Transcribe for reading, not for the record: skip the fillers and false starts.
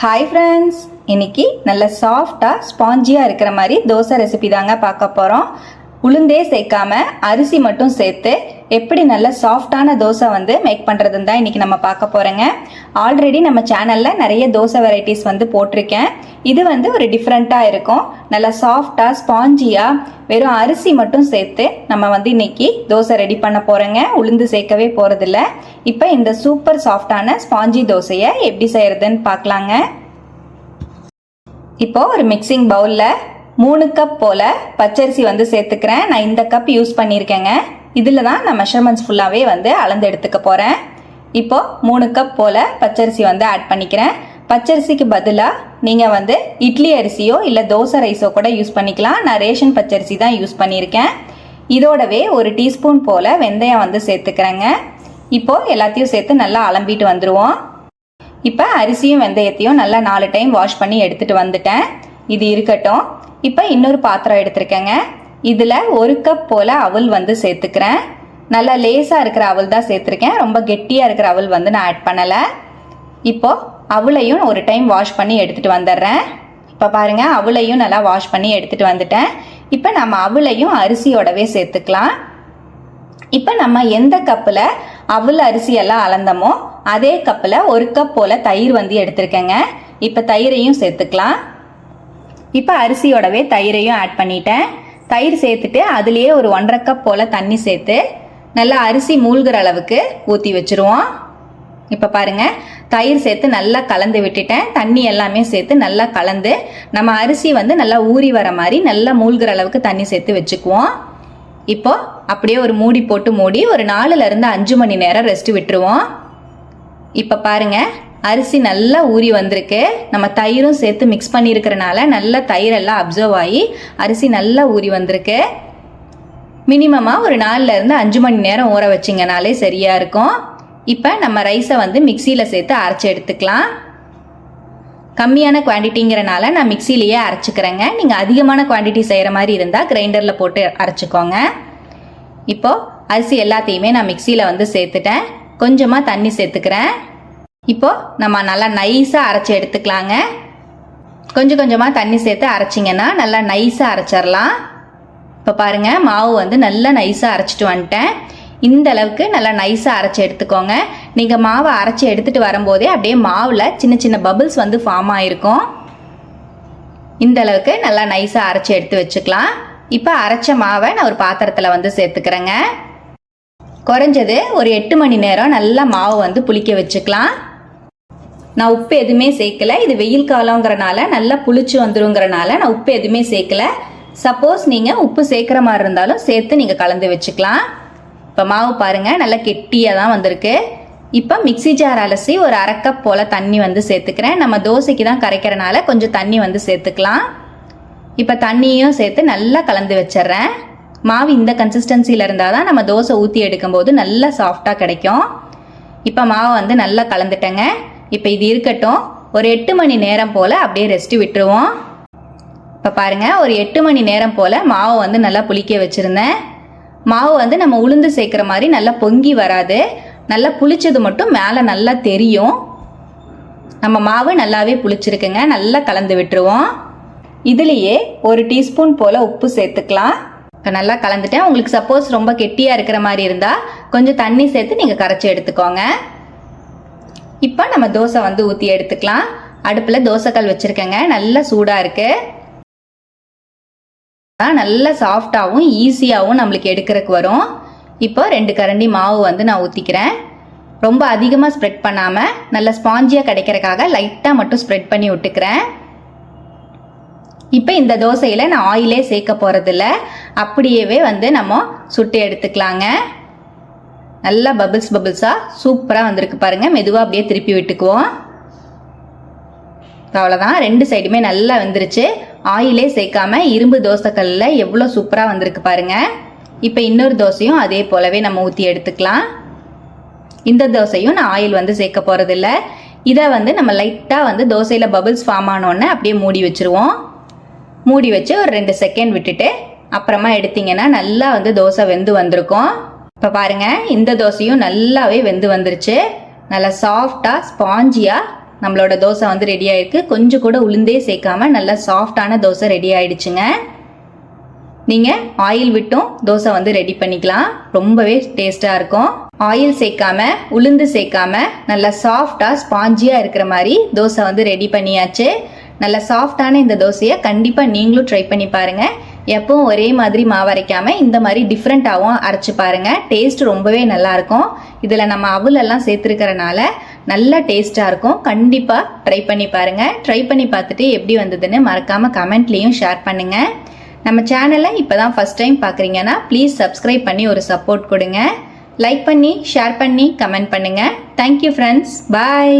Hi friends, இன்னைக்கு நல்ல சாஃப்டாக ஸ்பாஞ்சியாக இருக்கிற மாதிரி தோசை ரெசிபி தாங்க பார்க்க போகிறோம். உளுந்தே சேர்க்காம அரிசி மட்டும் சேர்த்து எப்படி நல்ல சாஃப்டான தோசை மேக் பண்ணுறதுன்னு தான் இன்றைக்கி நம்ம பார்க்க போகிறோங்க. ஆல்ரெடி நம்ம சேனலில் நிறைய தோசை வெரைட்டிஸ் போட்டிருக்கேன். இது ஒரு டிஃப்ரெண்ட்டாக இருக்கும். நல்லா சாஃப்டாக ஸ்பாஞ்சியாக வெறும் அரிசி மட்டும் சேர்த்து நம்ம இன்னைக்கு தோசை ரெடி பண்ண போகிறோங்க. உளுந்து சேர்க்கவே போகிறதில்ல. இப்போ இந்த சூப்பர் சாஃப்டான ஸ்பாஞ்சி தோசையை எப்படி செய்கிறதுன்னு பார்க்கலாங்க. இப்போ ஒரு மிக்சிங் பவுலில் 3 கப் போல் பச்சரிசி சேர்த்துக்கிறேன். நான் இந்த கப் யூஸ் பண்ணியிருக்கேங்க. இதில் தான் நான் மெஷர்மெண்ட்ஸ் ஃபுல்லாகவே அளந்து எடுத்துக்க போகிறேன். இப்போது 3 கப் போல் பச்சரிசி ஆட் பண்ணிக்கிறேன். பச்சரிசிக்கு பதிலாக நீங்கள் இட்லி அரிசியோ இல்லை தோசை ரைஸோ கூட யூஸ் பண்ணிக்கலாம். நான் ரேஷன் பச்சரிசி தான் யூஸ் பண்ணியிருக்கேன். இதோடவே 1 டீஸ்பூன் போல் வெந்தயம் சேர்த்துக்கிறேங்க. இப்போது எல்லாத்தையும் சேர்த்து நல்லா அலம்பிட்டு வந்துடுவோம். இப்போ அரிசியும் வெந்தயத்தையும் நல்லா 4 டைம் வாஷ் பண்ணி எடுத்துகிட்டு வந்துட்டேன். இது இருக்கட்டும். இப்போ இன்னொரு பாத்திரம் எடுத்துருக்கேங்க. இதில் 1 கப் போல் அவல் சேர்த்துக்கிறேன். நல்லா லேசாக இருக்கிற அவல் தான் சேர்த்துருக்கேன். ரொம்ப கெட்டியாக இருக்கிற அவல் நான் ஆட் பண்ணலை. இப்போது அவளையும் ஒரு டைம் வாஷ் பண்ணி எடுத்துகிட்டு வந்துடுறேன். இப்போ பாருங்கள், அவளையும் நல்லா வாஷ் பண்ணி எடுத்துகிட்டு வந்துட்டேன். இப்போ நம்ம அவளையும் அரிசியோடவே சேர்த்துக்கலாம். இப்போ நம்ம எந்த கப்பில் அவல் அரிசியெல்லாம் அளந்தோமோ அதே கப்பில் 1 கப் போல் தயிர் எடுத்துருக்கேங்க. இப்போ தயிரையும் சேர்த்துக்கலாம். இப்போ அரிசியோடவே தயிரையும் ஆட் பண்ணிட்டேன். தயிர் சேர்த்துட்டு அதுலேயே ஒரு 1.5 கப் போல் தண்ணி சேர்த்து நல்லா அரிசி மூழ்கிற அளவுக்கு ஊற்றி வச்சுருவோம். இப்போ பாருங்கள், தயிர் சேர்த்து நல்லா கலந்து விட்டுட்டேன். தண்ணி எல்லாமே சேர்த்து நல்லா கலந்து நம்ம அரிசி நல்லா ஊறி வர மாதிரி நல்லா மூழ்கிற அளவுக்கு தண்ணி சேர்த்து வச்சுக்குவோம். இப்போ அப்படியே ஒரு மூடி போட்டு மூடி ஒரு 4லேருந்து 5 மணி நேரம் ரெஸ்ட் விட்டுருவோம். இப்போ பாருங்கள், அரிசி நல்லா ஊறி வந்திருக்கு. நம்ம தயிரும் சேர்த்து மிக்ஸ் பண்ணியிருக்கிறனால நல்லா தயிரெல்லாம் அப்சர்வ் ஆகி அரிசி நல்லா ஊறி வந்திருக்கு. மினிமமாக ஒரு 4லேருந்து 5 மணி நேரம் ஊற வச்சிங்கனாலே சரியாக இருக்கும். இப்போ நம்ம ரைஸை மிக்சியில் சேர்த்து அரைச்சி எடுத்துக்கலாம். கம்மியான குவான்டிட்டிங்கிறனால நான் மிக்சிலேயே அரைச்சிக்கிறேங்க. நீங்கள் அதிகமான குவான்டிட்டி செய்கிற மாதிரி இருந்தால் கிரைண்டரில் போட்டு அரைச்சிக்கோங்க. இப்போது அரிசி எல்லாத்தையுமே நான் மிக்சியில் சேர்த்துட்டேன். கொஞ்சமாக தண்ணி சேர்த்துக்கிறேன். இப்போது நம்ம நல்லா நைஸாக அரைச்சி எடுத்துக்கலாங்க. கொஞ்சம் கொஞ்சமாக தண்ணி சேர்த்து அரைச்சிங்கன்னா நல்லா நைஸாக அரைச்சிடலாம். இப்போ பாருங்கள், மாவு நல்லா நைஸாக அரைச்சிட்டு வந்துட்டேன். இந்த அளவுக்கு நல்லா நைஸாக அரைச்சி எடுத்துக்கோங்க. நீங்கள் மாவை அரைச்சி எடுத்துகிட்டு வரும்போதே அப்படியே மாவில் சின்ன சின்ன பபிள்ஸ் ஃபார்ம் ஆகிருக்கும். இந்த அளவுக்கு நல்லா நைஸாக அரைச்சி எடுத்து வச்சுக்கலாம். இப்போ அரைச்ச மாவை நான் ஒரு பாத்திரத்தில் சேர்த்துக்கிறேங்க. குறைஞ்சது ஒரு 8 மணி நேரம் நல்லா மாவு புளிக்க வச்சுக்கலாம். நான் உப்பு எதுவுமே சேர்க்கலை. இது வெயில் காலங்கிறனால நல்லா புளிச்சு வந்துருங்கிறனால நான் உப்பு எதுவுமே சேர்க்கலை. சப்போஸ் நீங்கள் உப்பு சேர்க்குற மாதிரி இருந்தாலும் சேர்த்து நீங்கள் கலந்து வச்சுக்கலாம். இப்போ மாவு பாருங்கள், நல்லா கெட்டியாக தான் வந்திருக்கு. இப்போ மிக்சி ஜார் அலசி ஒரு 1/2 கப் போல் தண்ணி சேர்த்துக்கிறேன். நம்ம தோசைக்கு தான் கரைக்கிறனால கொஞ்சம் தண்ணி சேர்த்துக்கலாம். இப்போ தண்ணியும் சேர்த்து நல்லா கலந்து வச்சிட்றேன். மாவு இந்த கன்சிஸ்டன்சியில் இருந்தால் தான் நம்ம தோசை ஊற்றி எடுக்கும்போது நல்லா சாஃப்டாக கிடைக்கும். இப்போ மாவு நல்லா கலந்துட்டேங்க. இப்போ இது இருக்கட்டும். ஒரு 8 மணி நேரம் போல் அப்படியே ரெஸ்ட்டு விட்டுருவோம். இப்போ பாருங்கள், ஒரு 8 மணி நேரம் போல் மாவு நல்லா புளிக்க வச்சுருந்தேன். மாவு நம்ம உளுந்து சேர்க்குற மாதிரி நல்லா பொங்கி வராது. நல்லா புளிச்சது மட்டும் மேலே நல்லா தெரியும். நம்ம மாவு நல்லாவே புளிச்சிருக்குங்க. நல்லா கலந்து விட்டுருவோம். இதுலேயே 1 டீஸ்பூன் போல் உப்பு சேர்த்துக்கலாம். இப்போ நல்லா கலந்துட்டேன். உங்களுக்கு சப்போஸ் ரொம்ப கெட்டியாக இருக்கிற மாதிரி இருந்தால் கொஞ்சம் தண்ணி சேர்த்து நீங்கள் கரைச்சி எடுத்துக்கோங்க. இப்போ நம்ம தோசை ஊற்றி எடுத்துக்கலாம். அடுப்பில் தோசைக்கல் வச்சுருக்கேங்க. நல்லா சூடாக இருக்குது. நல்லா சாஃப்டாகவும் ஈஸியாகவும் நம்மளுக்கு எடுக்கிறதுக்கு வரும். இப்போ 2 கரண்டி மாவு நான் ஊற்றிக்கிறேன். ரொம்ப அதிகமாக ஸ்ப்ரெட் பண்ணாமல் நல்லா ஸ்பாஞ்சியாக கிடைக்கிறதுக்காக லைட்டாக மட்டும் ஸ்ப்ரெட் பண்ணி விட்டுக்கிறேன். இப்போ இந்த தோசையில் நான் ஆயிலே சேர்க்க போகிறதில்ல. அப்படியே நம்ம சுட்டு எடுத்துக்கலாங்க. நல்லா பபிள்ஸாக சூப்பராக வந்திருக்கு பாருங்கள். மெதுவாக அப்படியே திருப்பி விட்டுக்குவோம். அவ்வளோதான், 2 சைடுமே நல்லா வெந்துருச்சு. ஆயிலே சேர்க்காம இரும்பு தோசைக்கல்லில் எவ்வளோ சூப்பராக வந்திருக்கு பாருங்கள். இப்போ இன்னொரு தோசையும் அதே போலவே நம்ம ஊற்றி எடுத்துக்கலாம். இந்த தோசையும் நான் ஆயில் சேர்க்க போகிறதில்ல. இதை நம்ம லைட்டாக தோசையில் பபிள்ஸ் ஃபார்ம் ஆனோடனே அப்படியே மூடி வச்சுருவோம். மூடி வச்சு ஒரு 2 செகண்ட் விட்டுட்டு அப்புறமா எடுத்திங்கன்னா நல்லா தோசை வெந்து வந்திருக்கும். இப்போ பாருங்கள், இந்த தோசையும் நல்லாவே வெந்து வந்துருச்சு. நல்லா சாஃப்டாக ஸ்பாஞ்சியாக நம்மளோட தோசை வந்து ரெடி ஆயிருக்கு. கொஞ்சம் கூட உளுந்தே சேர்க்காம நல்லா சாஃப்டான தோசை ரெடி ஆயிடுச்சுங்க. நீங்கள் ஆயில் விட்டும் தோசை வந்து ரெடி பண்ணிக்கலாம். ரொம்பவே டேஸ்ட்டாக இருக்கும். ஆயில் சேர்க்காம உளுந்து சேர்க்காம நல்லா சாஃப்டாக ஸ்பாஞ்சியாக இருக்கிற மாதிரி தோசை வந்து ரெடி பண்ணியாச்சு. நல்லா சாஃப்டான இந்த தோசையை கண்டிப்பாக நீங்களும் ட்ரை பண்ணி பாருங்கள். எப்பவும் ஒரே மாதிரி மாவு அரைக்காமல் இந்த மாதிரி டிஃப்ரெண்ட்டாகவும் அரைச்சி பாருங்கள். டேஸ்ட் ரொம்பவே நல்லாயிருக்கும். இதில் நம்ம அவலெல்லாம் சேர்த்துருக்கறனால நல்ல டேஸ்ட்டாக இருக்கும். கண்டிப்பாக ட்ரை பண்ணி பாருங்கள். ட்ரை பண்ணி பார்த்துட்டு எப்படி வந்ததுன்னு மறக்காமல் கமெண்ட்லேயும் ஷேர் பண்ணுங்கள். நம்ம சேனலை இப்போ தான் ஃபஸ்ட் டைம் பார்க்குறீங்கன்னா ப்ளீஸ் சப்ஸ்கிரைப் பண்ணி ஒரு சப்போர்ட் கொடுங்க. லைக் பண்ணி ஷேர் பண்ணி கமெண்ட் பண்ணுங்கள். Thank you friends. பாய்.